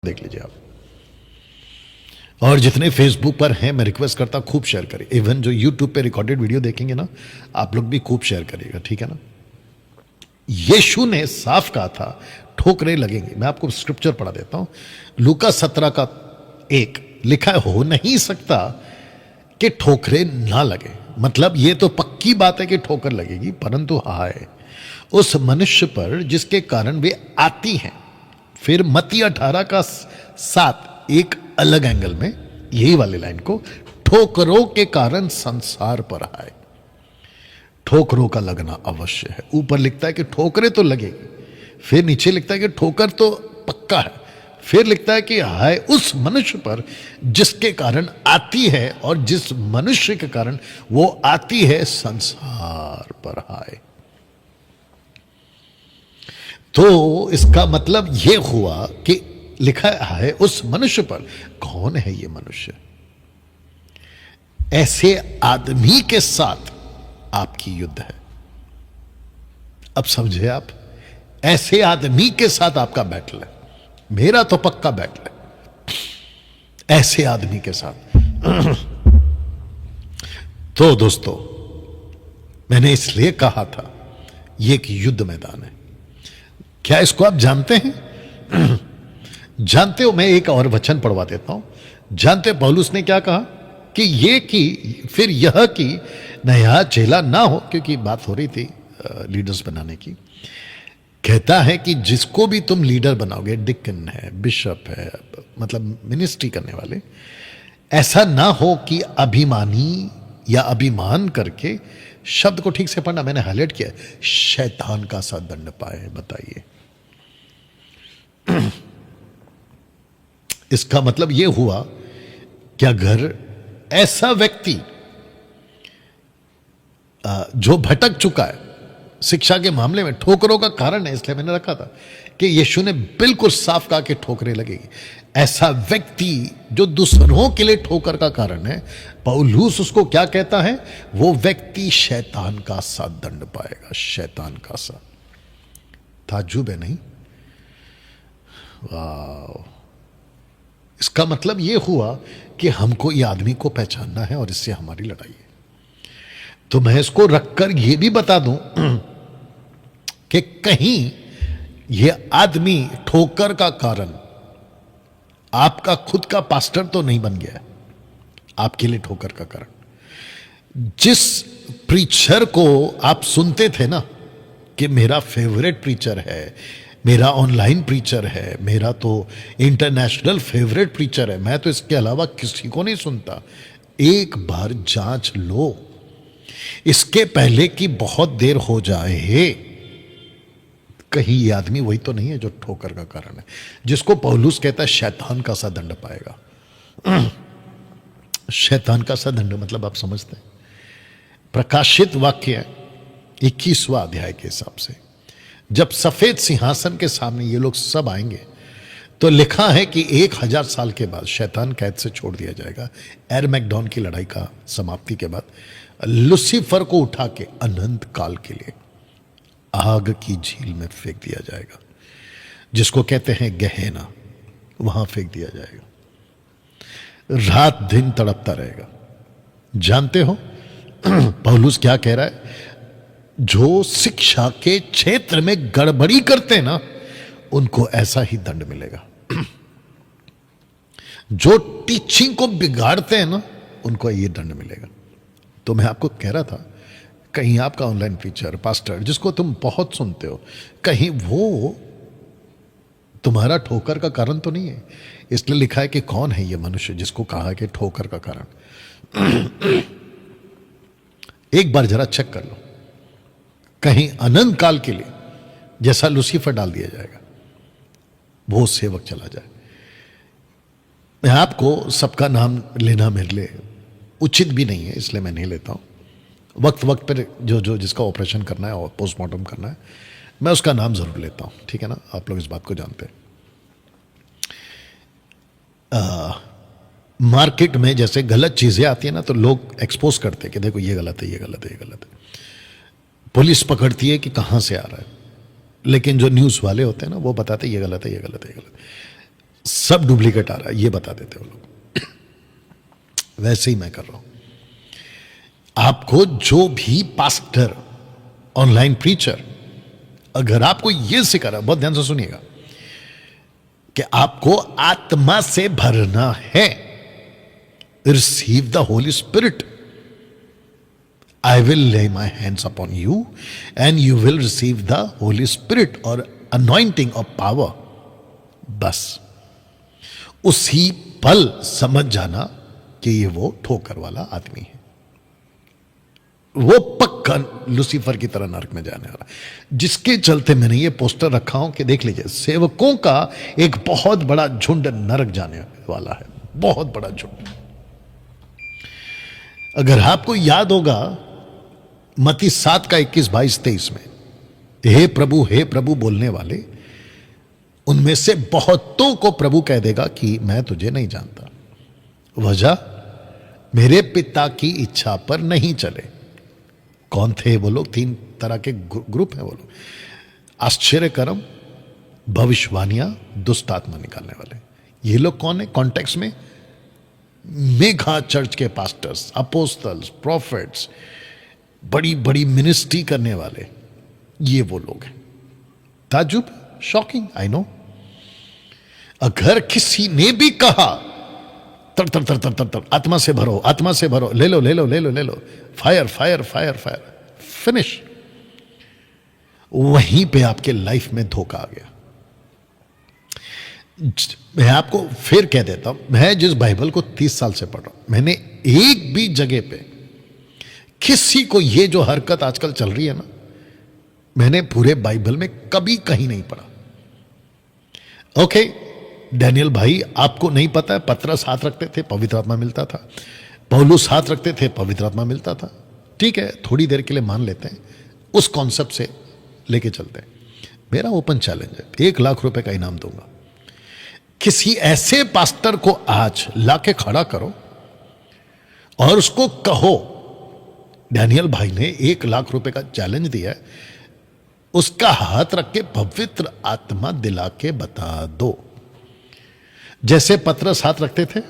देख लीजिए आप। और जितने फेसबुक पर हैं मैं रिक्वेस्ट करता हूं खूब शेयर करिए। इवन जो यूट्यूब पे रिकॉर्डेड वीडियो देखेंगे ना, आप लोग भी खूब शेयर करिएगा, ठीक है ना। यीशु ने साफ कहा था ठोकरें लगेंगी। मैं आपको स्क्रिप्चर पढ़ा देता हूं। लूका 17 का 1 लिखा है, हो नहीं सकता कि ठोकरें ना लगे। मतलब ये तो पक्की बात है कि ठोकर लगेगी, परंतु हाय उस मनुष्य पर जिसके कारण वे आती हैं। फिर मत्ती 18 का 7 एक अलग एंगल में यही वाली लाइन को, ठोकरों के कारण संसार पर आए। ठोकरों का लगना अवश्य है। ऊपर लिखता है कि ठोकरें तो लगेगी, फिर नीचे लिखता है कि ठोकर तो पक्का है, फिर लिखता है कि हाय उस मनुष्य पर जिसके कारण आती है, और जिस मनुष्य के कारण वो आती है संसार पर हाय। तो इसका मतलब यह हुआ कि लिखा है उस मनुष्य पर। कौन है ये मनुष्य? ऐसे आदमी के साथ आपकी युद्ध है। अब समझे आप, ऐसे आदमी के साथ आपका बैटल है। मेरा तो पक्का बैटल है ऐसे आदमी के साथ। तो दोस्तों, मैंने इसलिए कहा था यह एक युद्ध मैदान है। क्या इसको आप जानते हैं? जानते हो, मैं एक और वचन पढ़वा देता हूं। जानते पौलुस ने क्या कहा कि ये कि फिर यह कि नया चेला ना हो, क्योंकि बात हो रही थी लीडर्स बनाने की। कहता है कि जिसको भी तुम लीडर बनाओगे, डिकन है, बिशप है, मतलब मिनिस्ट्री करने वाले, ऐसा ना हो कि अभिमानी या अभिमान करके, शब्द को ठीक से पढ़ना, मैंने हाईलाइट किया, शैतान का सा दंड पाए। बताइए, इसका मतलब यह हुआ कि अगर ऐसा व्यक्ति जो भटक चुका है शिक्षा के मामले में, ठोकरों का कारण है, इसलिए मैंने रखा था कि यीशु ने बिल्कुल साफ कहा कि ठोकरें लगेगी। ऐसा व्यक्ति जो दूसरों के लिए ठोकर का कारण है, पौलुस उसको क्या कहता है? वो व्यक्ति शैतान का सा दंड पाएगा। शैतान का सा। ताज्जुब है नहीं? वाह! इसका मतलब यह हुआ कि हमको ये आदमी को पहचानना है और इससे हमारी लड़ाई है। तो मैं इसको रखकर यह भी बता दूं कि कहीं यह आदमी ठोकर का कारण आपका खुद का पास्टर तो नहीं बन गया है, आपके लिए ठोकर का कारण। जिस प्रीचर को आप सुनते थे ना कि मेरा फेवरेट प्रीचर है, मेरा ऑनलाइन प्रीचर है, मेरा तो इंटरनेशनल फेवरेट प्रीचर है, मैं तो इसके अलावा किसी को नहीं सुनता, एक बार जांच लो इसके पहले कि बहुत देर हो जाए। कहीं ये आदमी वही तो नहीं है जो ठोकर का कारण है, जिसको पौलुस कहता है शैतान का सा दंड पाएगा। शैतान का सा दंड मतलब आप समझते हैं? प्रकाशित वाक्य 21वां अध्याय के हिसाब से, जब सफेद सिंहासन के सामने ये लोग सब आएंगे, तो लिखा है कि 1000 साल के बाद शैतान कैद से छोड़ दिया जाएगा। एरमैगडॉन की लड़ाई का समाप्ति के बाद लुसीफर को उठा के अनंत काल के लिए आग की झील में फेंक दिया जाएगा, जिसको कहते हैं गहना। वहां फेंक दिया जाएगा, रात दिन तड़पता रहेगा। जानते हो पौलुस क्या कह रहा है? जो शिक्षा के क्षेत्र में गड़बड़ी करते हैं ना, उनको ऐसा ही दंड मिलेगा। जो टीचिंग को बिगाड़ते हैं ना, उनको ये दंड मिलेगा। तो मैं आपको कह रहा था, कहीं आपका ऑनलाइन टीचर, पास्टर, जिसको तुम बहुत सुनते हो, कहीं वो तुम्हारा ठोकर का कारण तो नहीं है। इसलिए लिखा है कि कौन है ये मनुष्य जिसको कहा है कि ठोकर का कारण। एक बार जरा चेक कर लो, कहीं अनंत काल के लिए जैसा लुसीफर डाल दिया जाएगा, वो सेवक चला जाए। मैं आपको सबका नाम लेना मेरे लिए उचित भी नहीं है, इसलिए मैं नहीं लेता हूं। वक्त वक्त पर जो जिसका ऑपरेशन करना है और पोस्टमार्टम करना है, मैं उसका नाम जरूर लेता हूं, ठीक है ना। आप लोग इस बात को जानते हैं। मार्केट में जैसे गलत चीजें आती है ना, तो लोग एक्सपोज करते हैं कि देखो ये गलत है, ये गलत है, ये गलत है। पुलिस पकड़ती है कि कहां से आ रहा है, लेकिन जो न्यूज़ वाले होते हैं ना, वो बताते ये गलत है, ये गलत है, ये गलत है। सब डुप्लीकेट आ रहा है, ये बता देते वो लोग। वैसे ही मैं कर रहा हूं। आपको जो भी पास्टर, ऑनलाइन प्रीचर, अगर आपको यह सिखा रहा है, बहुत ध्यान से सुनिएगा, कि आपको आत्मा से भरना है, receive the Holi spirit, I will lay my hands upon you and you will receive the Holi spirit और अनॉइंटिंग ऑफ पावर, बस उसी पल समझ जाना कि ये वो ठोकर वाला आदमी है, वो पक्का लूसीफर की तरह नरक में जाने वाला। जिसके चलते मैंने ये पोस्टर रखा हूं कि देख लीजिए, सेवकों का एक बहुत बड़ा झुंड नरक जाने वाला है, बहुत बड़ा झुंड। अगर आपको याद होगा मत्ती 7 का 21, 22, 23 में, हे प्रभु बोलने वाले, उनमें से बहुतों को प्रभु कह देगा कि मैं तुझे नहीं जानता, वजह मेरे पिता की इच्छा पर नहीं चले। कौन थे वो लोग? 3 तरह के ग्रुप हैं वो लोग, आश्चर्यकर्म, भविष्यवाणियां, दुष्ट आत्मा निकालने वाले। ये लोग कौन है कॉन्टेक्स्ट में? मेगा चर्च के पास्टर्स, अपोस्टल्स, प्रॉफिट्स, बड़ी बड़ी मिनिस्ट्री करने वाले, ये वो लोग हैं। ताजुब, शॉकिंग, आई नो। अगर किसी ने भी कहा तर तर तर तर तर तर आत्मा से भरो, आत्मा से भरो, ले लो ले लो ले लो ले लो, fire fire fire fire, finish, वहीं पे आपके लाइफ में धोखा आ गया। मैं आपको फिर कह देता हूं, मैं जिस बाइबल को 30 साल से पढ़ रहा हूं, मैंने एक भी जगह पे किसी को ये जो हरकत आजकल चल रही है ना, मैंने पूरे बाइबल में कभी कहीं नहीं पढ़ा। ओके, डैनियल भाई, आपको नहीं पता है, पतरस हाथ रखते थे, पवित्र आत्मा मिलता था, पौलुस हाथ रखते थे, पवित्र आत्मा मिलता था। ठीक है, थोड़ी देर के लिए मान लेते हैं, उस कॉन्सेप्ट से लेके चलते हैं। मेरा ओपन चैलेंज है, 1 लाख रुपए का इनाम दूंगा। किसी ऐसे पास्टर को आज लाके खड़ा करो और उसको कहो, डैनियल भाई ने 1 लाख रुपए का चैलेंज दिया है, उसका हाथ रख के पवित्र आत्मा दिला के बता दो। जैसे पतरस हाथ रखते थे,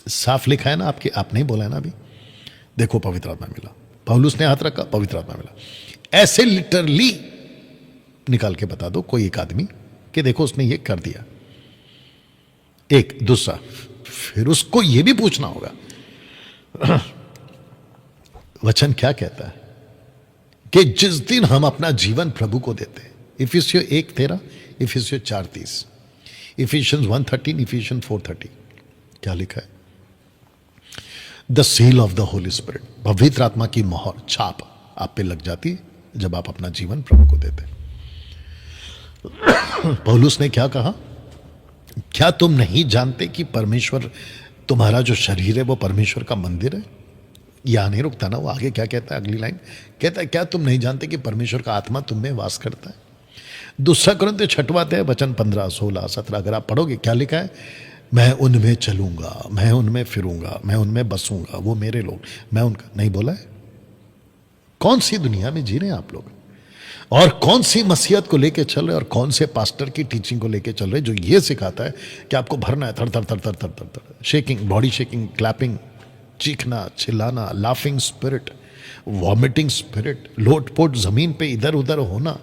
साफ लिखा है ना आपके, आप नहीं बोला है ना अभी, देखो पवित्र आत्मा मिला। पौलुस ने हाथ रखा, पवित्र आत्मा मिला। ऐसे लिटरली निकाल के बता दो कोई एक आदमी कि देखो उसने ये कर दिया। एक दूसरा, फिर उसको ये भी पूछना होगा वचन क्या कहता है कि जिस दिन हम अपना जीवन प्रभु को देते हैं, इफिसियों 1:13, इफिसियों 4:30, इफिशियंस 1:13, इफिशियंस 4:30, क्या लिखा है? The seal of the Holi spirit, पवित्र आत्मा की मोहर, छाप आप पे लग जाती है जब आप अपना जीवन प्रभु को देते हैं। पौलुस ने क्या कहा? क्या तुम नहीं जानते कि परमेश्वर, तुम्हारा जो शरीर है वो परमेश्वर का मंदिर है? यहां नहीं रुकता ना, वो आगे क्या कहता है, अगली लाइन कहता है, क्या तुम नहीं जानते कि परमेश्वर का आत्मा तुम में वास करता है? दूसरा कुरिन्थियों 6वां अध्याय वचन 15, 16, 17 अगर आप पढ़ोगे, क्या लिखा है? मैं उनमें चलूंगा, मैं उनमें फिरूंगा, मैं उनमें बसूंगा, वो मेरे लोग, मैं उनका। नहीं बोला है? कौन सी दुनिया में जी रहे हैं आप लोग, और कौन सी मसीहत को लेके चल रहे, और कौन से पास्टर की टीचिंग को लेके चल रहे जो ये सिखाता है कि आपको भरना है, थर थर थर थर थर थर थर, शेकिंग, बॉडी शेकिंग, क्लैपिंग, चीखना, चिल्लाना, लाफिंग स्पिरिट, वॉमिटिंग स्पिरिट, लोटपोट जमीन पे इधर उधर होना।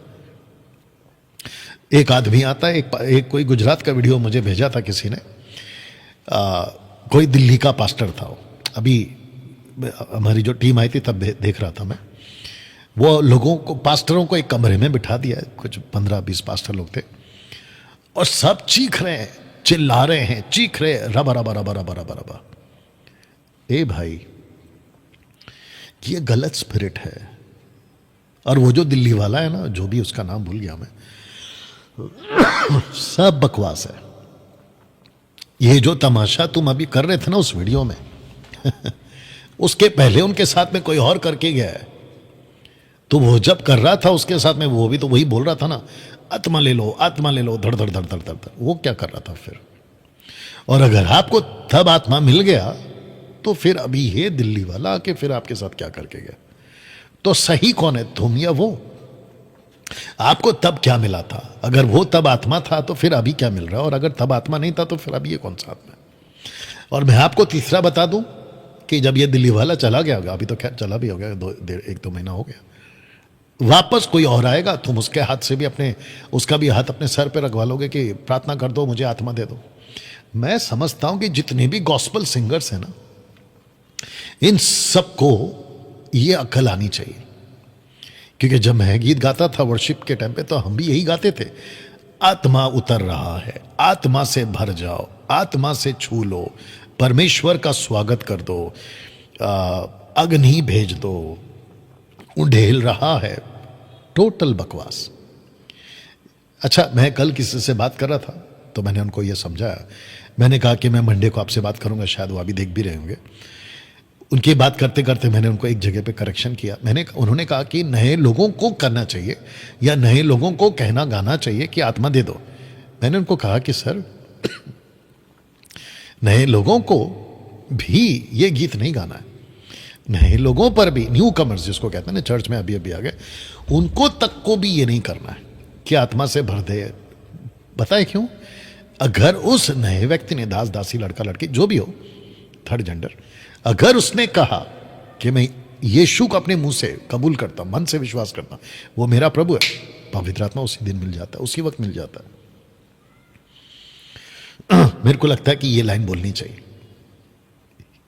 एक आदमी आता है, एक कोई गुजरात का वीडियो मुझे भेजा था किसी ने, कोई दिल्ली का पास्टर था। अभी हमारी जो टीम आई थी तब देख रहा था मैं, वो लोगों को, पास्टरों को एक कमरे में बिठा दिया है, कुछ 15-20 पास्टर लोग थे, और सब चीख रहे हैं, चिल्ला रहे हैं, चीख रहे हैं, रबा रबा रबा रबा रबा रबा। ए भाई, ये गलत स्पिरिट है। और वो जो दिल्ली वाला है ना, जो भी उसका नाम भूल गया मैं, सब बकवास है। ये जो तमाशा तुम अभी कर रहे थे ना उस वीडियो में उसके पहले उनके साथ में कोई और करके गया है, तो वो जब कर रहा था उसके साथ में, वो भी तो वही बोल रहा था ना, आत्मा ले लो, आत्मा ले लो, धड़ धड़ धड़ धड़ धड़ धड़। वो क्या कर रहा था फिर? और अगर आपको तब आत्मा मिल गया, तो फिर अभी ये दिल्ली वाला आके फिर आपके साथ क्या करके गया? तो सही कौन है, तुम या वो? आपको तब क्या मिला था? अगर वो तब आत्मा था तो फिर अभी क्या मिल रहा है, और अगर तब आत्मा नहीं था तो फिर अभी ये कौन सा आत्मा है? और मैं आपको तीसरा बता दूं कि जब ये दिल्ली वाला चला गया होगा, अभी तो खैर चला भी हो गया, 1-2 महीना हो गया, वापस कोई और आएगा, तुम उसके हाथ से भी उसका भी हाथ अपने सर पे रखवा लोगे कि प्रार्थना कर दो, मुझे आत्मा दे दो। मैं समझता हूं कि जितने भी गॉस्पल सिंगर्स हैं ना, इन सबको ये अक्ल आनी चाहिए। क्योंकि जब मैं गीत गाता था वर्शिप के टाइम पे, तो हम भी यही गाते थे, आत्मा उतर रहा है, आत्मा से भर जाओ, आत्मा से छू लो, परमेश्वर का स्वागत कर दो, अग्नि भेज दो, उंडेल रहा है। टोटल बकवास। अच्छा, मैं कल किसी से बात कर रहा था तो मैंने उनको यह समझाया, मैंने कहा कि मैं मंडे को आपसे बात करूंगा, शायद वो अभी देख भी रहे होंगे। उनकी बात करते करते मैंने उनको एक जगह पे करेक्शन किया। उन्होंने कहा कि नए लोगों को करना चाहिए या नए लोगों को कहना गाना चाहिए कि आत्मा दे दो। मैंने उनको कहा कि सर, नए लोगों को भी ये गीत नहीं गाना है, नए लोगों पर भी, न्यू कमर्स जिसको कहते हैं ना, चर्च में अभी अभी आ गए, उनको तक को भी ये नहीं करना है कि आत्मा से भर दे। बताए क्यों? अगर उस नए व्यक्ति ने, दास दासी, लड़का लड़की जो भी हो, थर्ड जेंडर, अगर उसने कहा कि मैं यीशु को अपने मुंह से कबूल करता, मन से विश्वास करता, वो मेरा प्रभु है, पवित्र आत्मा उसी दिन मिल जाता है, उसी वक्त मिल जाता है। मेरे को लगता है कि ये लाइन बोलनी चाहिए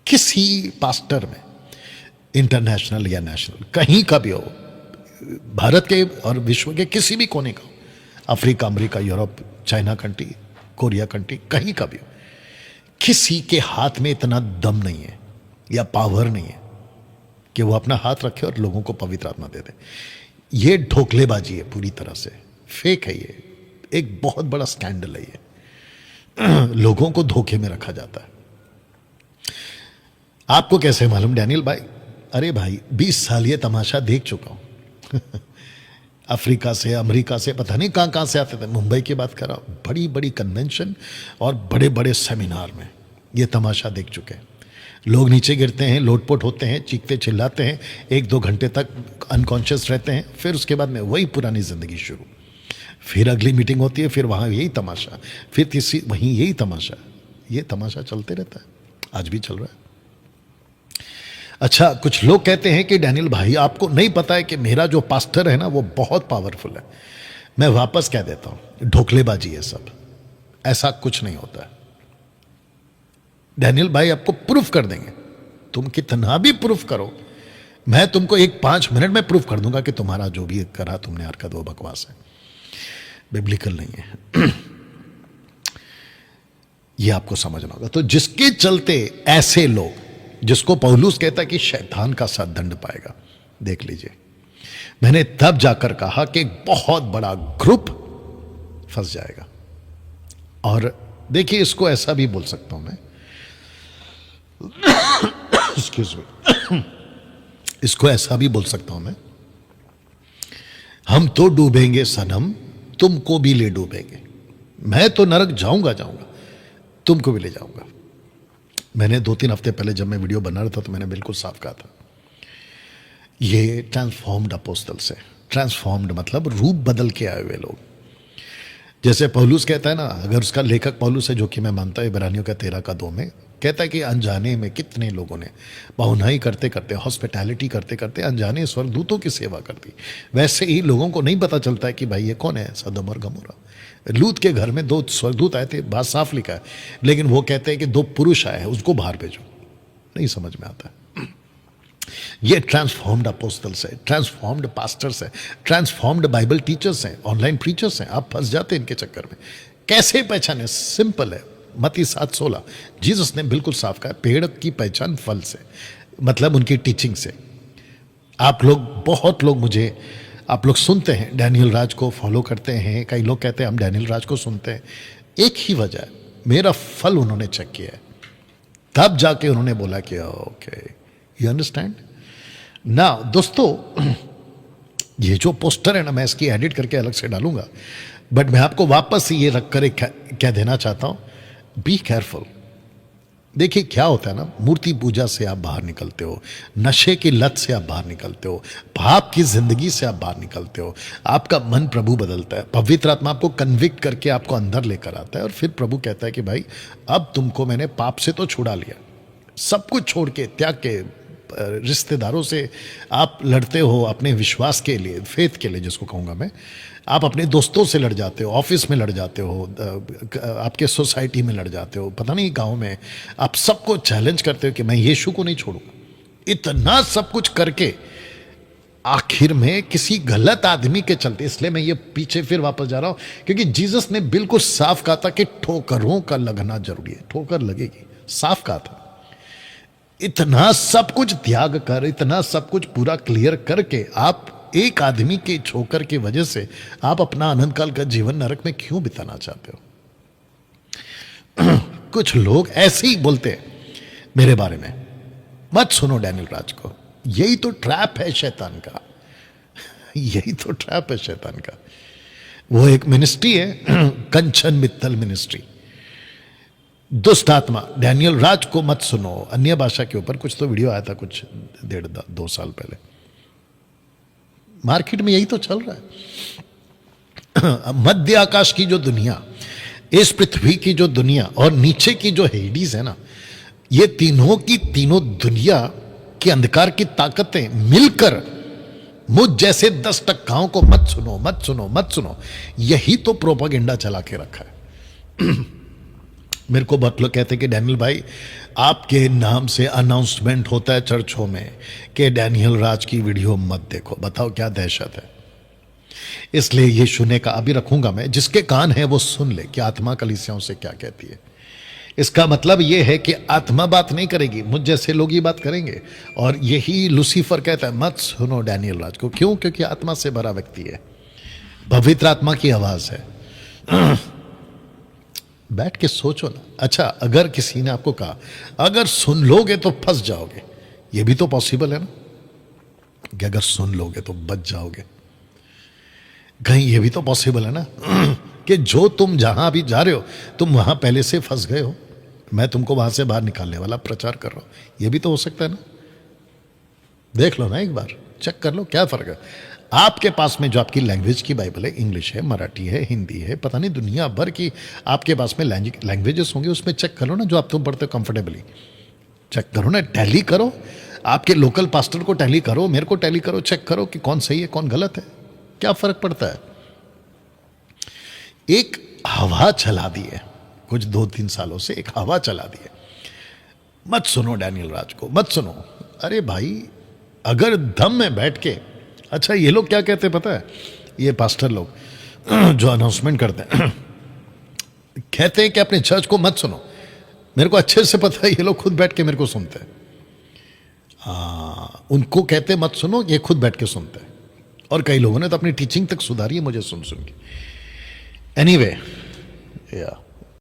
किसी पास्टर में, इंटरनेशनल या नेशनल, कहीं का भी हो, भारत के और विश्व के किसी भी कोने का हो, Africa, America, Europe, China country, Korea country, कहीं का भी हो, किसी के हाथ में इतना दम नहीं है या पावर नहीं है कि वो अपना हाथ रखे और लोगों को पवित्र आत्मा दे दे। ये ढोकलेबाजी है, पूरी तरह से फेक है। ये एक बहुत बड़ा स्कैंडल है। ये लोगों को धोखे में रखा जाता है। आपको कैसे मालूम डैनियल भाई? अरे भाई, 20 साल ये तमाशा देख चुका हूं। अफ्रीका से, अमेरिका से, पता नहीं कहां कहां से आते थे। मुंबई की बात कर रहा हूं, बड़ी बड़ी कन्वेंशन और बड़े बड़े सेमिनार में ये तमाशा देख चुके हैं। लोग नीचे गिरते हैं, लोटपोट होते हैं, चीखते चिल्लाते हैं, 1-2 घंटे तक अनकॉन्शियस रहते हैं, फिर उसके बाद में वही पुरानी जिंदगी शुरू। फिर अगली मीटिंग होती है, फिर वहां यही तमाशा, फिर तीसरी वहीं यही तमाशा। ये तमाशा चलते रहता है, आज भी चल रहा है। अच्छा, कुछ लोग कहते हैं कि डैनियल भाई, आपको नहीं पता है कि मेरा जो पास्टर है ना, वो बहुत पावरफुल है। मैं वापस कह देता हूं, ढोकलेबाजी है सब, ऐसा कुछ नहीं होता है। डैनियल भाई आपको प्रूफ कर देंगे, तुम कितना भी प्रूफ करो, मैं तुमको 5 मिनट में प्रूफ कर दूंगा कि तुम्हारा जो भी करा तुमने हरकत, वो बकवास है, बिब्लिकल नहीं है। ये आपको समझना होगा। तो जिसके चलते ऐसे लोग, जिसको पौलुस कहता है कि शैतान का साथ दंड पाएगा, देख लीजिए, मैंने तब जाकर कहा कि एक बहुत बड़ा ग्रुप फंस जाएगा। और देखिए, इसको ऐसा भी बोल सकता हूं मैं, एक्सक्यूज मी, इसको ऐसा भी बोल सकता हूं मैं, हम तो डूबेंगे सनम, तुमको भी ले डूबेंगे। मैं तो नरक जाऊंगा, तुमको भी ले जाऊंगा। मैंने 2-3 हफ्ते पहले जब मैं वीडियो बना रहा था तो मैंने बिल्कुल साफ कहा था, ये ट्रांसफॉर्म्ड अपोस्टल्स है। ट्रांसफॉर्म्ड मतलब रूप बदल के आए हुए लोग। जैसे पौलुस कहता है ना, अगर उसका लेखक पौलुस है, जो कि मैं मानता हूं, इब्रानियों का 13:2 में कहता है कि अनजाने में कितने लोगों ने बहुनाई करते करते, हॉस्पिटैलिटी करते करते अनजाने स्वर्गदूतों की सेवा कर दी। वैसे ही लोगों को नहीं पता चलता है कि भाई ये कौन है, सदोम और गमोरा। लूत के घर में 2 स्वर्गदूत आए थे, बात साफ लिखा है, लेकिन वो कहते हैं कि 2 पुरुष आए हैं, उसको बाहर भेजो। नहीं समझ में आता है। ये ट्रांसफॉर्म्ड अपोस्टल्स है, ट्रांसफॉर्म्ड पास्टर्स है, ट्रांसफॉर्म्ड बाइबल टीचर्स हैं, ऑनलाइन प्रीचर्स हैं। आप फंस जाते हैं इनके चक्कर में। कैसे पहचाने? सिंपल है, मत्ती 7:16, जीसस ने बिल्कुल साफ कहा, पेड़ की पहचान फल से, मतलब उनकी टीचिंग से। आप लोग, बहुत लोग मुझे, आप लोग सुनते हैं, डैनियल राज को फॉलो करते हैं, कई लोग कहते हैं हम डैनियल राज को सुनते हैं। एक ही वजह है, मेरा फल उन्होंने चेक किया है, तब जाके उन्होंने बोला कि ओके, यू अंडरस्टैंड ना। दोस्तों, ये जो पोस्टर है ना, मैं इसकी एडिट करके अलग से डालूंगा, बट मैं आपको वापस ये रख कर कह देना चाहता हूं, बी केयरफुल। देखिए क्या होता है ना, मूर्ति पूजा से आप बाहर निकलते हो, नशे की लत से आप बाहर निकलते हो, पाप की जिंदगी से आप बाहर निकलते हो, आपका मन प्रभु बदलता है, पवित्र आत्मा आपको कन्विक्ट करके आपको अंदर लेकर आता है और फिर प्रभु कहता है कि भाई अब तुमको मैंने पाप से तो छुड़ा लिया, सब कुछ छोड़ के त्याग के, रिश्तेदारों से आप लड़ते हो अपने विश्वास के लिए, फेथ के लिए जिसको कहूँगा मैं, आप अपने दोस्तों से लड़ जाते हो, ऑफिस में लड़ जाते हो, आपके सोसाइटी में लड़ जाते हो, पता नहीं गांव में, आप सबको चैलेंज करते हो कि मैं यीशु को नहीं छोड़ूंगा। इतना सब कुछ करके आखिर में किसी गलत आदमी के चलते, इसलिए मैं ये पीछे फिर वापस जा रहा हूं क्योंकि जीसस ने बिल्कुल साफ कहा था कि ठोकरों का लगना जरूरी है, ठोकर लगेगी, साफ कहा था। इतना सब कुछ त्याग कर, इतना सब कुछ पूरा क्लियर करके आप एक आदमी के ठोकर की वजह से आप अपना अनंत काल का जीवन नरक में क्यों बिताना चाहते हो? कुछ लोग ऐसे ही बोलते हैं मेरे बारे में, मत सुनो डैनियल राज को, यही तो ट्रैप है शैतान का, यही तो ट्रैप है शैतान का। वो एक मिनिस्ट्री है कंचन मित्तल मिनिस्ट्री, दुष्ट आत्मा, डैनियल राज को मत सुनो, अन्य भाषा के ऊपर कुछ तो वीडियो आया था कुछ 1.5-2 साल पहले, मार्केट में यही तो चल रहा है। मध्य आकाश की जो दुनिया, इस पृथ्वी की जो दुनिया और नीचे की जो हेडीज है ना, ये तीनों की तीनों दुनिया की अंधकार की ताकतें मिलकर मुझ जैसे 10 टक्काओं को मत सुनो मत सुनो मत सुनो, यही तो प्रोपागेंडा चला के रखा है। मेरे को बहुत लोग कहते हैं कि डैनियल भाई आपके नाम से अनाउंसमेंट होता है चर्चों में कि डैनियल राज की वीडियो मत देखो। बताओ क्या दहशत है। इसलिए ये सुनने का अभी रखूंगा मैं, जिसके कान है वो सुन ले कि आत्मा कलीसियाओं से क्या कहती है। इसका मतलब ये है कि आत्मा बात नहीं करेगी, मुझ जैसे लोग ही बात करेंगे। और यही लूसीफर कहता है मत सुनो डैनियल राज को। क्यों? क्योंकि आत्मा से भरा व्यक्ति है, पवित्र आत्मा की आवाज है। बैठ के सोचो ना। अच्छा, अगर किसी ने आपको कहा अगर सुन लोगे तो फंस जाओगे, ये भी तो पॉसिबल है ना कि अगर सुन लोगे तो बच जाओगे। कहीं ये भी तो पॉसिबल है ना कि जो तुम जहां भी जा रहे हो तुम वहां पहले से फंस गए हो, मैं तुमको वहां से बाहर निकालने वाला प्रचार कर रहा हूं। ये भी तो हो सकता है ना। देख लो ना, एक बार चेक कर लो क्या फर्क है। आपके पास में जो आपकी लैंग्वेज की बाइबल है, इंग्लिश है, मराठी है, हिंदी है, पता नहीं दुनिया भर की आपके पास में लैंग्वेजेस होंगे, उसमें चेक कर लो ना जो आप तुम पढ़ते हो कंफर्टेबली। चेक करो ना, टैली करो, आपके लोकल पास्टर को टैली करो, मेरे को टैली करो, चेक करो कि कौन सही है कौन गलत है। क्या फर्क पड़ता है। एक हवा चला दी है कुछ 2-3 सालों से, एक हवा चला दी है, मत सुनो डैनियल राज को, मत सुनो। अरे भाई, अगर दम में बैठ के, अच्छा ये लोग क्या कहते हैं पता है, ये पास्टर लोग जो अनाउंसमेंट करते हैं कहते हैं कि अपने चर्च को मत सुनो। मेरे को अच्छे से पता है ये लोग खुद बैठ के मेरे को सुनते हैं। उनको कहते मत सुनो, ये खुद बैठ के सुनते हैं। और कई लोगों ने तो अपनी टीचिंग तक सुधारी है मुझे सुन सुन के। एनीवे, या